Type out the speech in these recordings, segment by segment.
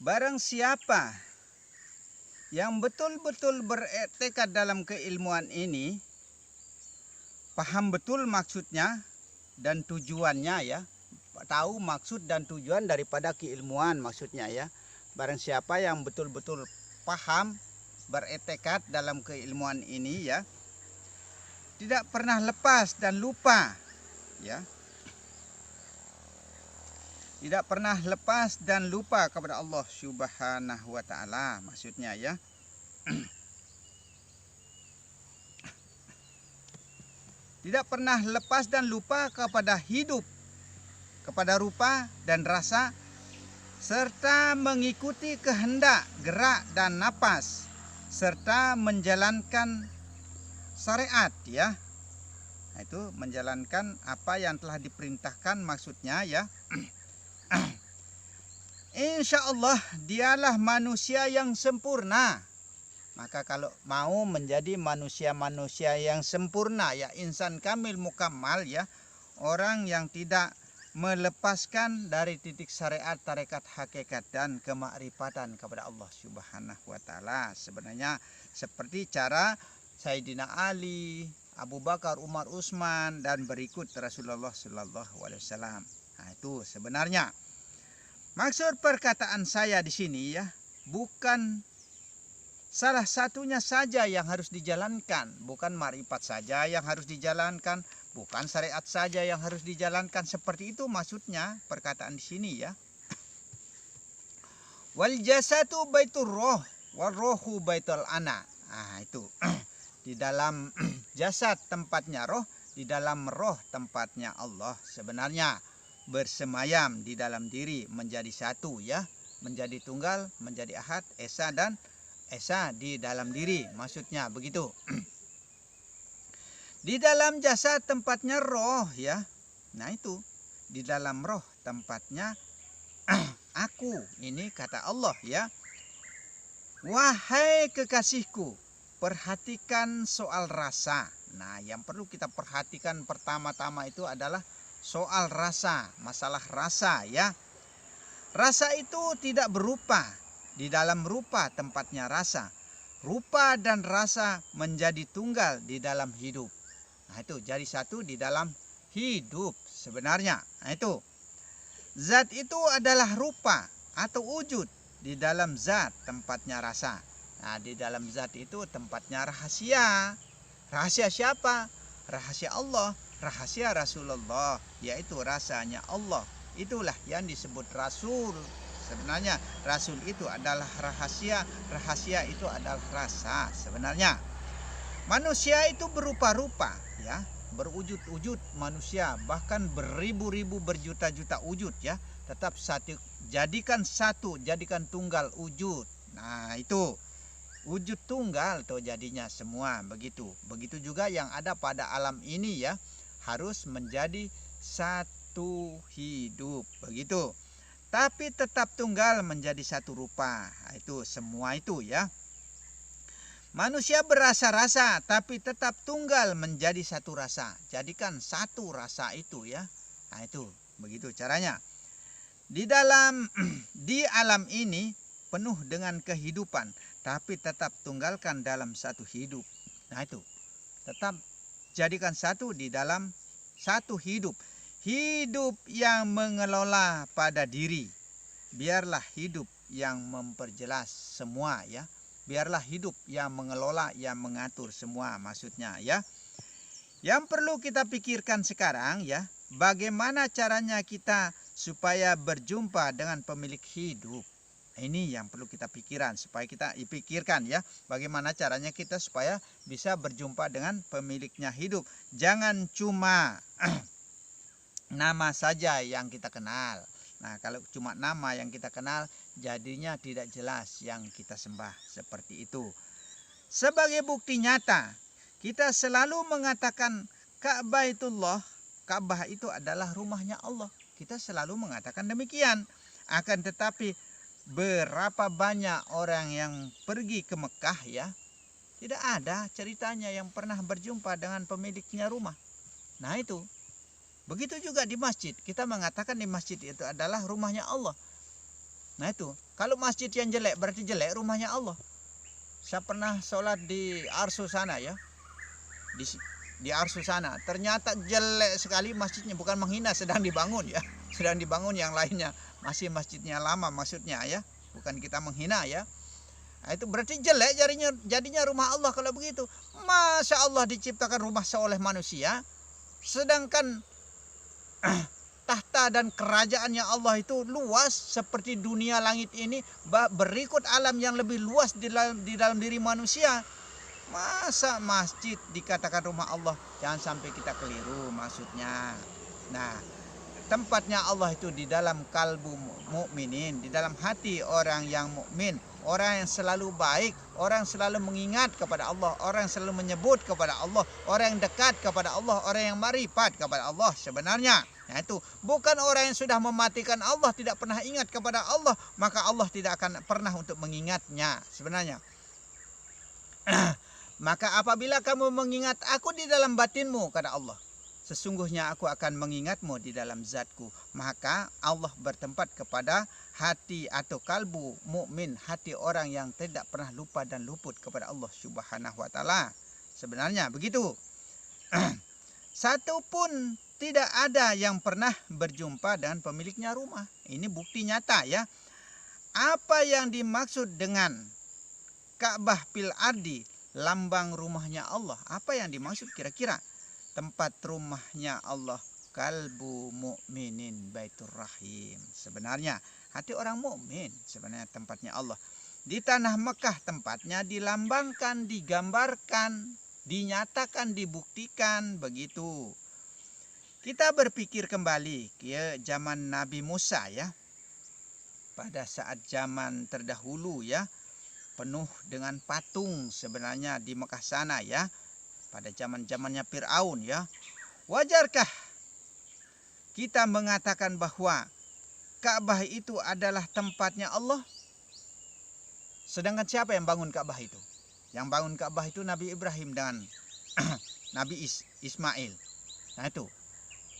Barang siapa yang betul-betul bertekad dalam keilmuan ini, paham betul maksudnya dan tujuannya ya, tahu maksud dan tujuan daripada keilmuan maksudnya ya. Barang siapa yang betul-betul paham, bertekad dalam keilmuan ini ya, tidak pernah lepas dan lupa ya. Tidak pernah lepas dan lupa kepada Allah Subhanahu wa taala maksudnya ya. Tidak pernah lepas dan lupa kepada hidup, kepada rupa dan rasa, serta mengikuti kehendak, gerak dan napas, serta menjalankan syariat ya. Itu menjalankan apa yang telah diperintahkan maksudnya ya. Insya Allah dialah manusia yang sempurna. Maka kalau mau menjadi manusia-manusia yang sempurna ya, insan kamil mukammal ya, orang yang tidak melepaskan dari titik syariat, tarekat, hakikat dan kemakrifatan kepada Allah Subhanahu wa taala. Sebenarnya seperti cara Sayyidina Ali, Abu Bakar, Umar, Utsman dan berikut Rasulullah sallallahu alaihi wasallam. Nah, itu sebenarnya maksud perkataan saya di sini ya, bukan salah satunya saja yang harus dijalankan, bukan marifat saja yang harus dijalankan, bukan syariat saja yang harus dijalankan. Seperti itu maksudnya perkataan di sini ya. Wal jasadu baitur roh, wal rohu baitul ana. Nah, itu di dalam jasad tempatnya roh, di dalam roh tempatnya Allah. Sebenarnya bersemayam di dalam diri menjadi satu ya, menjadi tunggal, menjadi ahad, esa dan esa di dalam diri maksudnya begitu. Di dalam jasad tempatnya roh ya. Nah itu di dalam roh tempatnya aku, ini kata Allah ya. Wahai kekasihku, perhatikan soal rasa. Nah yang perlu kita perhatikan pertama-tama itu adalah soal rasa, masalah rasa ya. Rasa itu tidak berupa, di dalam rupa tempatnya rasa. Rupa dan rasa menjadi tunggal di dalam hidup. Nah itu jadi satu di dalam hidup sebenarnya. Nah itu zat itu adalah rupa atau wujud di dalam zat tempatnya rasa. Nah di dalam zat itu tempatnya rahasia. Rahasia siapa? Rahasia Allah, rahasia Rasulullah, yaitu rasanya Allah. Itulah yang disebut Rasul. Sebenarnya Rasul itu adalah rahasia, rahasia itu adalah rasa sebenarnya. Manusia itu berupa-rupa ya, berwujud-wujud manusia, bahkan beribu-ribu berjuta-juta wujud ya. Tetap satu, jadikan satu, jadikan tunggal wujud. Nah itu wujud tunggal tuh jadinya semua begitu. Begitu juga yang ada pada alam ini ya, harus menjadi satu hidup begitu. Tapi tetap tunggal menjadi satu rupa. Nah, itu semua itu ya. Manusia berasa-rasa tapi tetap tunggal menjadi satu rasa. Jadikan satu rasa itu ya. Nah itu begitu caranya. Di alam ini penuh dengan kehidupan, tapi tetap tunggalkan dalam satu hidup. Nah itu tetap jadikan satu di dalam satu hidup. Hidup yang mengelola pada diri. Biarlah hidup yang memperjelas semua ya. Biarlah hidup yang mengelola, yang mengatur semua maksudnya ya. Yang perlu kita pikirkan sekarang ya, bagaimana caranya kita supaya berjumpa dengan pemilik hidup. Ini yang perlu kita pikirkan, supaya kita pikirkan ya, bagaimana caranya kita supaya bisa berjumpa dengan pemiliknya hidup. Jangan cuma nama saja yang kita kenal. Nah kalau cuma nama yang kita kenal, jadinya tidak jelas yang kita sembah seperti itu. Sebagai bukti nyata, kita selalu mengatakan Ka'baitullah, Ka'bah itu adalah rumahnya Allah. Kita selalu mengatakan demikian. Akan tetapi berapa banyak orang yang pergi ke Mekah ya, tidak ada ceritanya yang pernah berjumpa dengan pemiliknya rumah. Nah itu. Begitu juga di masjid. Kita mengatakan di masjid itu adalah rumahnya Allah. Nah itu, kalau masjid yang jelek berarti jelek rumahnya Allah. Saya pernah sholat di Arsu sana ya, di Arsu sana. Ternyata jelek sekali masjidnya, bukan menghina, sedang dibangun ya, sedang dibangun yang lainnya. Masih masjidnya lama maksudnya ya, bukan kita menghina ya. Nah, itu berarti jelek jadinya rumah Allah kalau begitu. Masya Allah diciptakan rumah seoleh manusia, sedangkan tahta dan kerajaannya Allah itu luas seperti dunia langit ini, berikut alam yang lebih luas di dalam diri manusia. Masa masjid dikatakan rumah Allah? Jangan sampai kita keliru maksudnya. Nah, tempatnya Allah itu di dalam kalbu mukminin, di dalam hati orang yang mukmin, orang yang selalu baik, orang yang selalu mengingat kepada Allah, orang yang selalu menyebut kepada Allah, orang yang dekat kepada Allah, orang yang marifat kepada Allah sebenarnya. Nah itu bukan orang yang sudah mematikan Allah, tidak pernah ingat kepada Allah, maka Allah tidak akan pernah untuk mengingatnya sebenarnya. Maka apabila kamu mengingat aku di dalam batinmu, kata Allah, sesungguhnya aku akan mengingatmu di dalam zatku. Maka Allah bertempat kepada hati atau kalbu mukmin, hati orang yang tidak pernah lupa dan luput kepada Allah Subhanahu wa taala. Sebenarnya begitu. Satu pun tidak ada yang pernah berjumpa dengan pemiliknya rumah. Ini bukti nyata ya. Apa yang dimaksud dengan Ka'bah fil ardi, lambang rumahnya Allah? Apa yang dimaksud kira-kira? Tempat rumahnya Allah, kalbu mukminin baitur rahim. Sebenarnya hati orang mukmin sebenarnya tempatnya Allah. Di tanah Mekah tempatnya dilambangkan, digambarkan, dinyatakan, dibuktikan begitu. Kita berpikir kembali ke zaman Nabi Musa ya. Pada saat zaman terdahulu ya, penuh dengan patung sebenarnya di Mekah sana ya. Pada zaman-zamannya Fir'aun ya. Wajarkah kita mengatakan bahwa Ka'bah itu adalah tempatnya Allah? Sedangkan siapa yang bangun Ka'bah itu? Yang bangun Ka'bah itu Nabi Ibrahim dan Nabi Ismail. Nah itu.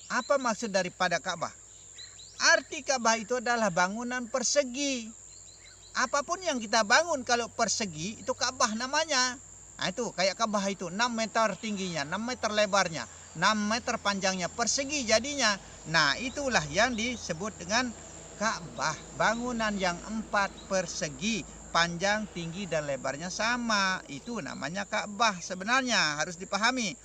Apa maksud daripada Ka'bah? Arti Ka'bah itu adalah bangunan persegi. Apapun yang kita bangun kalau persegi itu Ka'bah namanya. Nah itu kayak Ka'bah itu 6 meter tingginya, 6 meter lebarnya, 6 meter panjangnya, persegi jadinya. Nah itulah yang disebut dengan Ka'bah. Bangunan yang 4 persegi, panjang, tinggi dan lebarnya sama. Itu namanya Ka'bah sebenarnya, harus dipahami.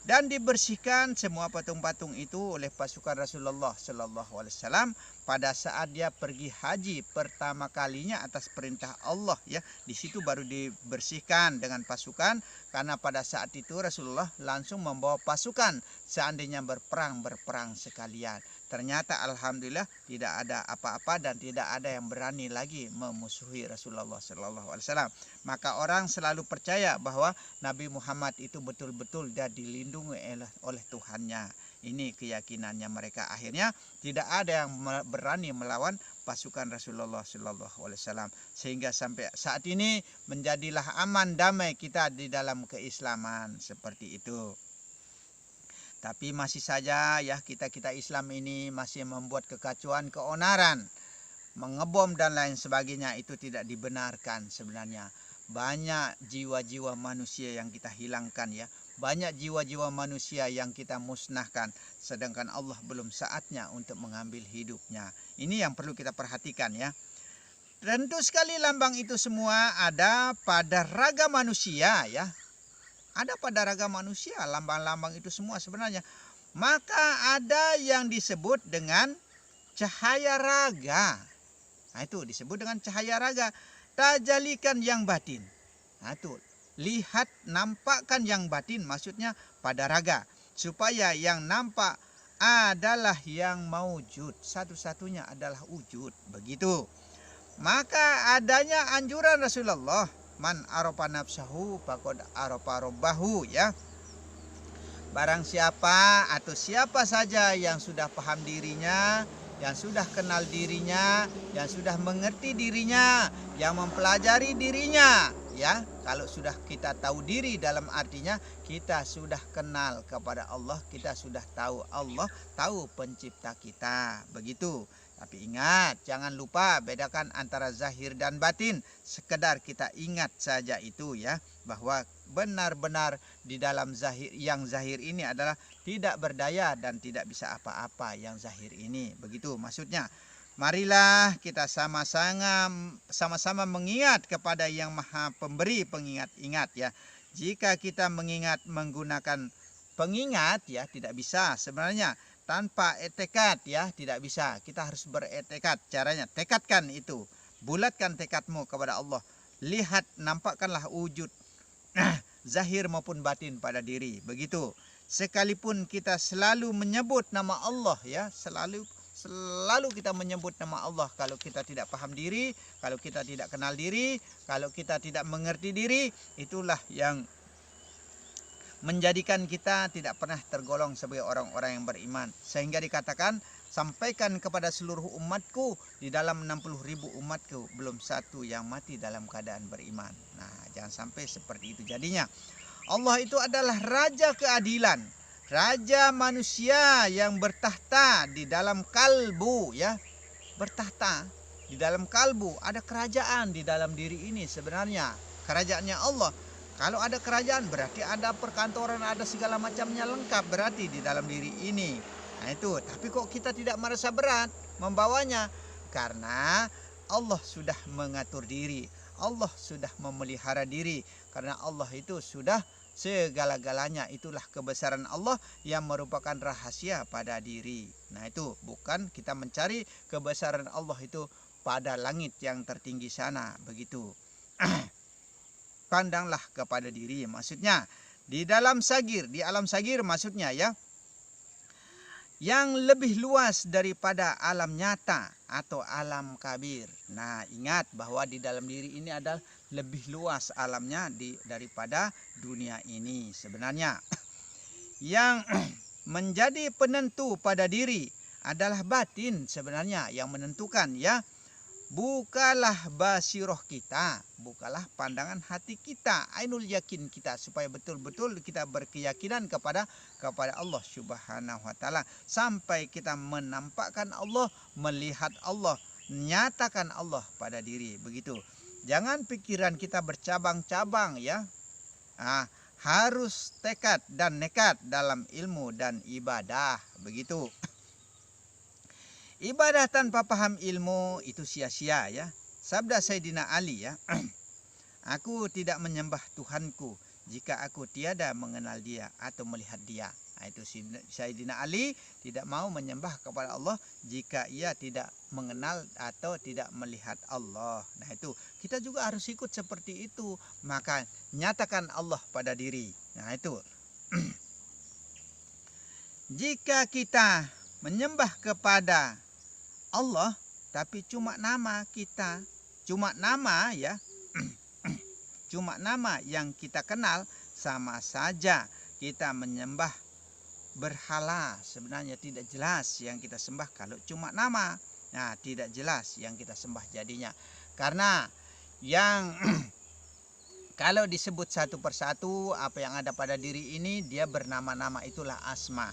Dan dibersihkan semua patung-patung itu oleh pasukan Rasulullah Sallallahu Alaihi Wasallam pada saat dia pergi haji pertama kalinya atas perintah Allah ya. Di situ baru dibersihkan dengan pasukan, karena pada saat itu Rasulullah langsung membawa pasukan seandainya berperang sekalian. Ternyata alhamdulillah tidak ada apa-apa dan tidak ada yang berani lagi memusuhi Rasulullah Sallallahu Alaihi Wasallam. Maka orang selalu percaya bahwa Nabi Muhammad itu betul-betul dia dilindungi oleh Tuhannya. Ini keyakinannya mereka. Akhirnya tidak ada yang berani melawan pasukan Rasulullah Sallallahu Alaihi Wasallam. Sehingga sampai saat ini menjadilah aman damai kita di dalam keislaman seperti itu. Tapi masih saja ya kita Islam ini masih membuat kekacauan, keonaran, mengebom dan lain sebagainya. Itu tidak dibenarkan sebenarnya. Banyak jiwa-jiwa manusia yang kita hilangkan ya. Banyak jiwa-jiwa manusia yang kita musnahkan. Sedangkan Allah belum saatnya untuk mengambil hidupnya. Ini yang perlu kita perhatikan ya. Tentu sekali lambang itu semua ada pada raga manusia ya. Ada pada raga manusia lambang-lambang itu semua sebenarnya. Maka ada yang disebut dengan cahaya raga. Nah itu disebut dengan cahaya raga. Tajalikan yang batin. Nah itu lihat, nampakkan yang batin, maksudnya pada raga. Supaya yang nampak adalah yang maujud. Satu-satunya adalah wujud. Begitu. Maka adanya anjuran Rasulullah, man arofa nafsahu faqad arofa rabbahu ya. Barang siapa atau siapa saja yang sudah paham dirinya, yang sudah kenal dirinya, yang sudah mengerti dirinya, yang mempelajari dirinya ya. Kalau sudah kita tahu diri, dalam artinya kita sudah kenal kepada Allah, kita sudah tahu Allah, tahu pencipta kita. Begitu. Tapi ingat, jangan lupa bedakan antara zahir dan batin. Sekedar kita ingat saja itu ya, bahwa benar-benar di dalam yang zahir ini adalah tidak berdaya dan tidak bisa apa-apa yang zahir ini. Begitu maksudnya. Marilah kita sama-sama mengingat kepada Yang Maha Pemberi pengingat-ingat ya. Jika kita mengingat menggunakan pengingat ya, tidak bisa sebenarnya. Tanpa etikat ya tidak bisa. Kita harus beretikat. Caranya tekadkan itu. Bulatkan tekadmu kepada Allah. Lihat, nampakkanlah wujud zahir maupun batin pada diri. Begitu. Sekalipun kita selalu menyebut nama Allah ya, selalu kita menyebut nama Allah. Kalau kita tidak paham diri, kalau kita tidak kenal diri, kalau kita tidak mengerti diri, itulah yang menjadikan kita tidak pernah tergolong sebagai orang-orang yang beriman. Sehingga dikatakan, sampaikan kepada seluruh umatku, di dalam 60.000 umatku belum satu yang mati dalam keadaan beriman. Nah, jangan sampai seperti itu jadinya. Allah itu adalah raja keadilan, raja manusia yang bertahta di dalam kalbu ya. Bertahta di dalam kalbu, ada kerajaan di dalam diri ini sebenarnya. Kerajaannya Allah. Kalau ada kerajaan berarti ada perkantoran, ada segala macamnya lengkap berarti di dalam diri ini. Nah itu, tapi kok kita tidak merasa berat membawanya? Karena Allah sudah mengatur diri. Allah sudah memelihara diri. Karena Allah itu sudah segala-galanya. Itulah kebesaran Allah yang merupakan rahasia pada diri. Nah itu, bukan kita mencari kebesaran Allah itu pada langit yang tertinggi sana. Begitu. Pandanglah kepada diri, maksudnya di dalam sagir, di alam sagir maksudnya ya, yang lebih luas daripada alam nyata atau alam kabir. Nah ingat bahwa di dalam diri ini adalah lebih luas alamnya daripada dunia ini sebenarnya. Yang menjadi penentu pada diri adalah batin sebenarnya yang menentukan ya. Bukalah basiroh kita, bukalah pandangan hati kita, ainul yakin kita, supaya betul-betul kita berkeyakinan kepada Allah Subhanahu wa taala, sampai kita menampakkan Allah, melihat Allah, nyatakan Allah pada diri. Begitu. Jangan pikiran kita bercabang-cabang ya. Harus tekad dan nekat dalam ilmu dan ibadah. Begitu. Ibadah tanpa paham ilmu itu sia-sia ya. Sabda Sayyidina Ali ya. Aku tidak menyembah Tuhanku jika aku tiada mengenal dia atau melihat dia. Nah, itu Sayyidina Ali tidak mau menyembah kepada Allah jika ia tidak mengenal atau tidak melihat Allah. Nah itu, kita juga harus ikut seperti itu. Maka nyatakan Allah pada diri. Nah itu. Jika kita menyembah kepada Allah, tapi cuma nama kita, cuma nama ya, cuma nama yang kita kenal, sama saja kita menyembah berhala. Sebenarnya tidak jelas yang kita sembah kalau cuma nama. Nah, tidak jelas yang kita sembah jadinya. Karena yang kalau disebut satu persatu apa yang ada pada diri ini, dia bernama-nama, itulah asma.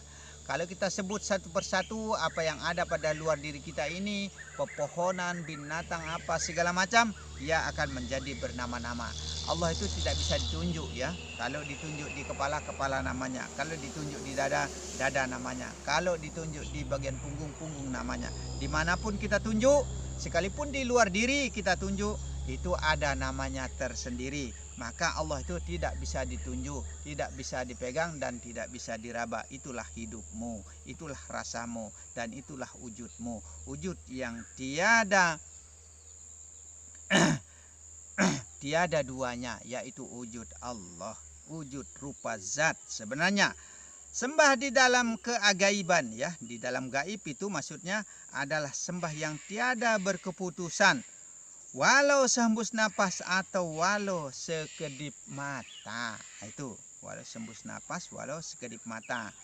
Kalau kita sebut satu persatu apa yang ada pada luar diri kita ini, pepohonan, binatang, apa segala macam, ia akan menjadi bernama-nama. Allah itu tidak bisa ditunjuk ya. Kalau ditunjuk di kepala, kepala namanya. Kalau ditunjuk di dada, dada namanya. Kalau ditunjuk di bagian punggung, punggung namanya. Dimanapun kita tunjuk, sekalipun di luar diri kita tunjuk, itu ada namanya tersendiri. Maka Allah itu tidak bisa ditunjuk, tidak bisa dipegang, dan tidak bisa diraba. Itulah hidupmu, itulah rasamu, dan itulah wujudmu. Wujud yang tiada tiada duanya, yaitu wujud Allah, wujud rupa zat sebenarnya. Sembah di dalam keagaiban ya, di dalam gaib itu maksudnya adalah sembah yang tiada berkeputusan. Walau sehembus napas atau walau sekedip mata. Itu walau sehembus napas, walau sekedip mata.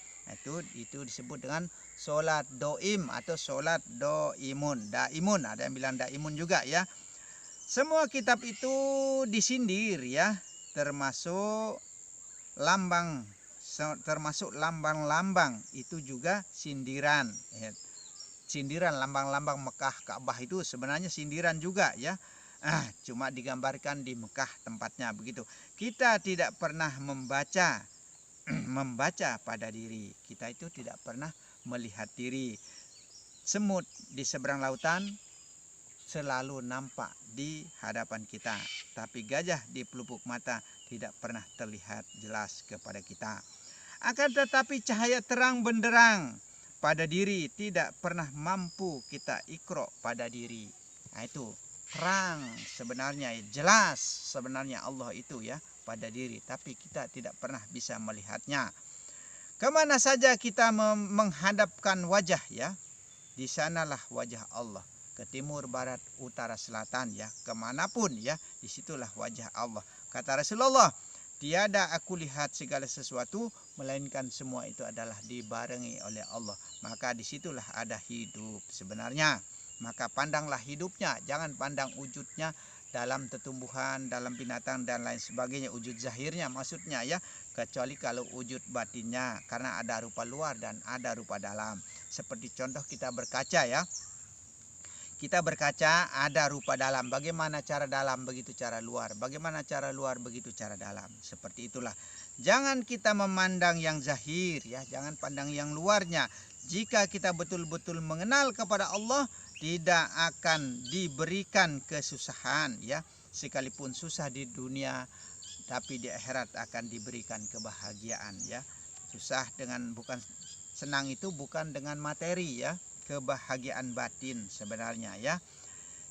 Itu disebut dengan solat doim atau solat doimun. Daimun, ada yang bilang daimun juga ya. Semua kitab itu disindir ya, termasuk lambang-lambang itu juga sindiran. sindiran lambang-lambang Mekah Ka'bah itu sebenarnya sindiran juga ya. Cuma digambarkan di Mekah tempatnya begitu. Kita tidak pernah membaca pada diri. Kita itu tidak pernah melihat diri. Semut di seberang lautan selalu nampak di hadapan kita, tapi gajah di pelupuk mata tidak pernah terlihat jelas kepada kita. Akan tetapi cahaya terang benderang pada diri tidak pernah mampu kita ikro pada diri. Nah itu terang sebenarnya, jelas sebenarnya Allah itu ya pada diri, tapi kita tidak pernah bisa melihatnya. Kemana saja kita menghadapkan wajah ya, di sanalah wajah Allah. Ke timur, barat, utara, selatan ya, kemanapun ya, disitulah wajah Allah. Kata Rasulullah, tiada aku lihat segala sesuatu melainkan semua itu adalah dibarengi oleh Allah. Maka disitulah ada hidup sebenarnya. Maka pandanglah hidupnya, jangan pandang wujudnya dalam tumbuhan, dalam binatang dan lain sebagainya, wujud zahirnya maksudnya ya, kecuali kalau wujud batinnya, karena ada rupa luar dan ada rupa dalam. Seperti contoh kita berkaca ya, kita berkaca ada rupa dalam, bagaimana cara dalam begitu cara luar, bagaimana cara luar begitu cara dalam, seperti itulah. Jangan kita memandang yang zahir ya, jangan pandang yang luarnya. Jika kita betul-betul mengenal kepada Allah, tidak akan diberikan kesusahan ya, sekalipun susah di dunia, tapi di akhirat akan diberikan kebahagiaan ya. Susah dengan bukan senang itu bukan dengan materi ya, kebahagiaan batin sebenarnya ya.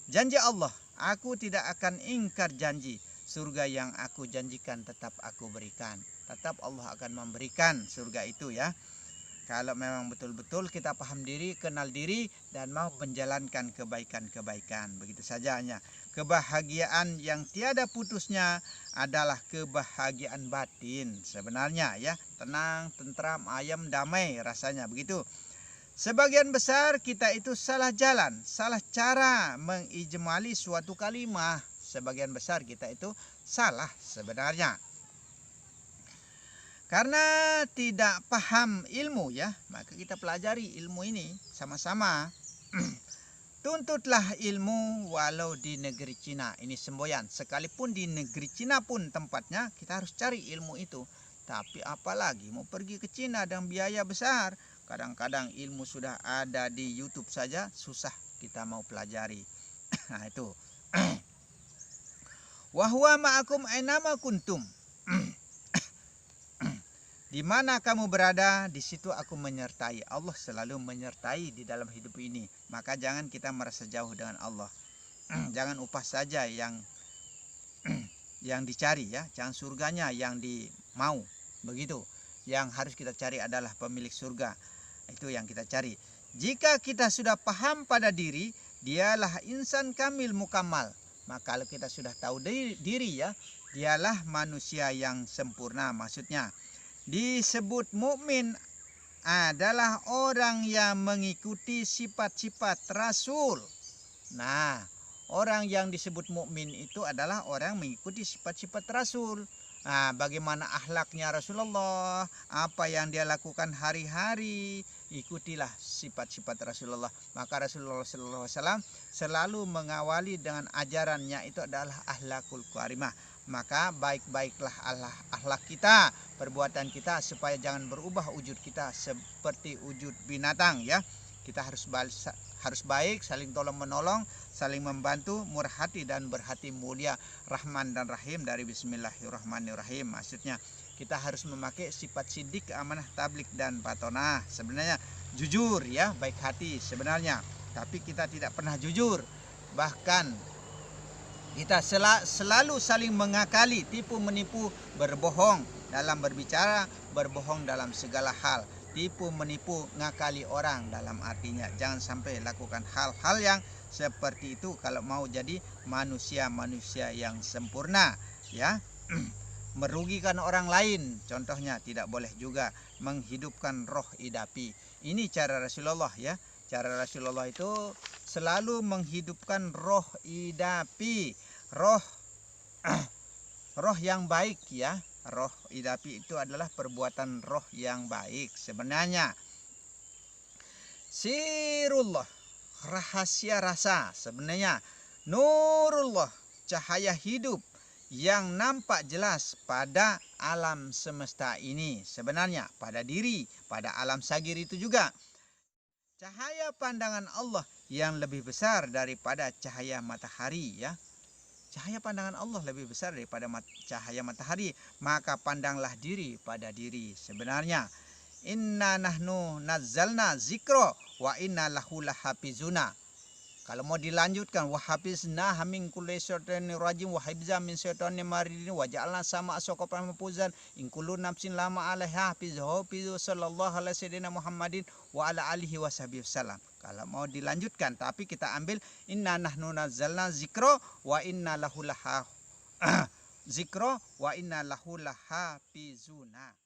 Janji Allah, aku tidak akan ingkar janji. Surga yang aku janjikan tetap aku berikan. Tetap Allah akan memberikan surga itu ya. Kalau memang betul-betul kita paham diri, kenal diri, dan mau menjalankan kebaikan-kebaikan. Begitu saja hanya. Kebahagiaan yang tiada putusnya adalah kebahagiaan batin sebenarnya ya. Tenang, tentram, ayem, damai rasanya begitu. Sebagian besar kita itu salah jalan, salah cara mengijmali suatu kalimah. Sebagian besar kita itu salah sebenarnya. Karena tidak paham ilmu ya, maka kita pelajari ilmu ini sama-sama. Tuntutlah ilmu walau di negeri Cina, ini semboyan. Sekalipun di negeri Cina pun tempatnya, kita harus cari ilmu itu. Tapi apalagi mau pergi ke Cina dengan biaya besar. Kadang-kadang ilmu sudah ada di YouTube saja, susah kita mau pelajari. Nah itu. Wa huwa ma'akum ainama kuntum. Di mana kamu berada, di situ aku menyertai. Allah selalu menyertai di dalam hidup ini. Maka jangan kita merasa jauh dengan Allah. Jangan upah saja yang dicari ya, jangan surganya yang dimau. Begitu. Yang harus kita cari adalah pemilik surga. Itu yang kita cari. Jika kita sudah paham pada diri, dialah insan kamil mukamal. Maka kalau kita sudah tahu diri ya, dialah manusia yang sempurna. Maksudnya disebut mukmin adalah orang yang mengikuti sifat-sifat Rasul. Nah, orang yang disebut mukmin itu adalah orang mengikuti sifat-sifat Rasul. Nah, bagaimana akhlaknya Rasulullah, apa yang dia lakukan hari-hari, ikutilah sifat-sifat Rasulullah. Maka Rasulullah SAW selalu mengawali dengan ajarannya itu adalah akhlakul karimah. Maka baik-baiklah akhlak kita, perbuatan kita, supaya jangan berubah wujud kita seperti wujud binatang ya. Kita harus baik, saling tolong menolong, saling membantu, murah hati dan berhati mulia, Rahman dan Rahim dari Bismillahirrahmanirrahim. Maksudnya kita harus memakai sifat sidik, amanah, tablik dan patonah. Sebenarnya jujur ya, baik hati sebenarnya. Tapi kita tidak pernah jujur. Bahkan kita selalu saling mengakali, tipu menipu, berbohong dalam berbicara, berbohong dalam segala hal. Tipu menipu, ngakali orang, dalam artinya jangan sampai lakukan hal-hal yang seperti itu kalau mau jadi manusia-manusia yang sempurna ya. Merugikan orang lain contohnya tidak boleh juga. Menghidupkan roh idapi, ini cara Rasulullah ya. Cara Rasulullah itu selalu menghidupkan roh idapi, roh yang baik ya. Roh idapi itu adalah perbuatan roh yang baik sebenarnya. Sirullah, rahasia rasa. Sebenarnya nurullah, cahaya hidup yang nampak jelas pada alam semesta ini. Sebenarnya pada diri, pada alam sagir itu juga. Cahaya pandangan Allah yang lebih besar daripada cahaya matahari, ya. Cahaya pandangan Allah lebih besar daripada cahaya matahari. Maka pandanglah diri pada diri. Sebenarnya inna nahnu nazzalna zikro wa inna lahu lahafizuna. Kalau mau dilanjutkan, wa hafizna min kulli syaitonir rajim wa hifza min syaitonir maridin wa ja'alna sama asaqafan mafuzan in kullu nafsin lama alaiha hafizuhu sallallahu alaihi sayyidina Muhammadin wa ala alihi washabihi wasallam. Kalau mau dilanjutkan, tapi kita ambil inna nahnu nazzalna zikra wa inna lahu zikra wa inna lahu lahafizuna.